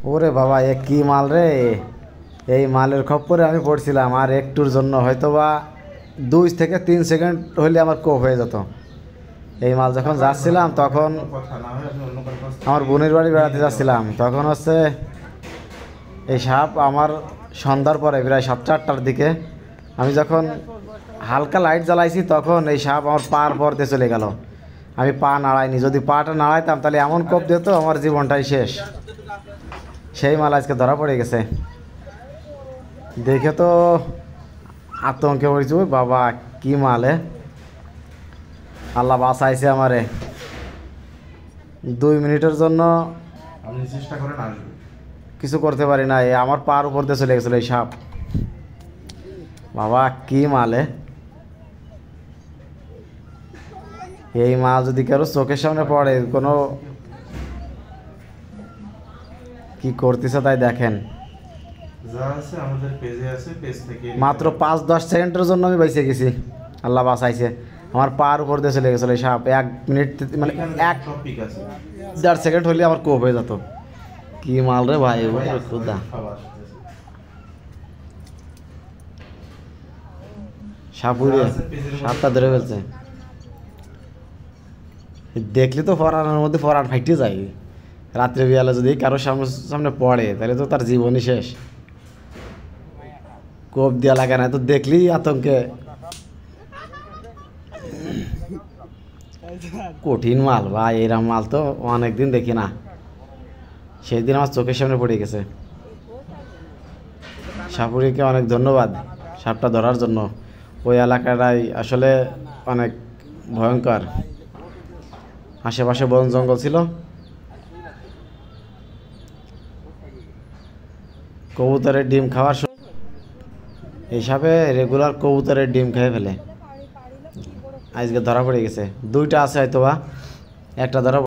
ওরে বাবা, এ কি মাল রে! এই মালের খপ্পরে আমি পড়ছিলাম, আর একটুর জন্য হয়তোবা 2 থেকে 3 সেকেন্ড হলে আমার কোপ হয়ে যেত। এই মাল যখন যাচ্ছিলাম তখন আমার বোনের বাড়ি বেড়াতে যাচ্ছিলাম, তখন হচ্ছে এই সাপ আমার সন্ধ্যার পরে প্রায় 7টা 8টার দিকে আমি যখন হালকা লাইট জ্বালাইছি তখন এই সাপ আমার পার পর দিয়ে চলে গেল। আমি পা নাড়াইনি, যদি পাটা নাড়াইতাম তাহলে এমন কোপ দিত আমার জীবনটাই শেষ। সেই মাল আজকে ধরা পড়ে গেছে, দেখে তো আতঙ্কে পড়েছি। ওই বাবা, কি মালে! আল্লাহ বাঁচাইছে আমারে। 2 মিনিটের জন্য আপনি চেষ্টা করেন আসবে। কিছু করতে পারি না, এ আমার পার উপর দিয়ে চলে গেছিলো এই সাপ। বাবা, কি মালে! এই মাল যদি কারো চোখের সামনে পড়ে, কোনো কি করতেছে তাই দেখেন। যা আছে আমাদের পেজে আছে, পেজ থেকে মাত্র 5-10 সেকেন্ডের জন্য আমি বেঁচে গেছি, আল্লাহ বাঁচাইছে। আমার পার উপর দিয়ে চলে গেছিলো এই সাপ। 1 মিনিট মানে টপিক আছে 1-1.5 সেকেন্ড হলে আমার কোপ হয়ে যেত। কি মাল রে ভাই! খুদা, সাপ উড়ে সাপটা ধরে ফেলছে। দেখলে তো পরানের মধ্যে পরান ফাইটে যায়। রাত্রে বিয়ালে যদি কারো সামনে সামনে পড়ে তাহলে তো তার জীবনই শেষ। কোপ দেওয়া লাগে না তো, দেখলেই আতঙ্কে। কঠিন মাল ভাই, এরম মাল তো অনেকদিন দেখি না। সেই দিন আমার চোখের সামনে পড়ে গেছে। সাপুরিকে অনেক ধন্যবাদ সাপটা ধরার জন্য। ওই এলাকাটাই আসলে অনেক ভয়ঙ্কর, আশেপাশে বন জঙ্গল ছিল। কবুতরের ডিম খাওয়ার এই সাপে রেগুলার কবুতরের ডিম খেয়ে ফেলে। আজকে ধরা পড়ে গেছে। 2টা আছে হয়তো বা, একটা ধরা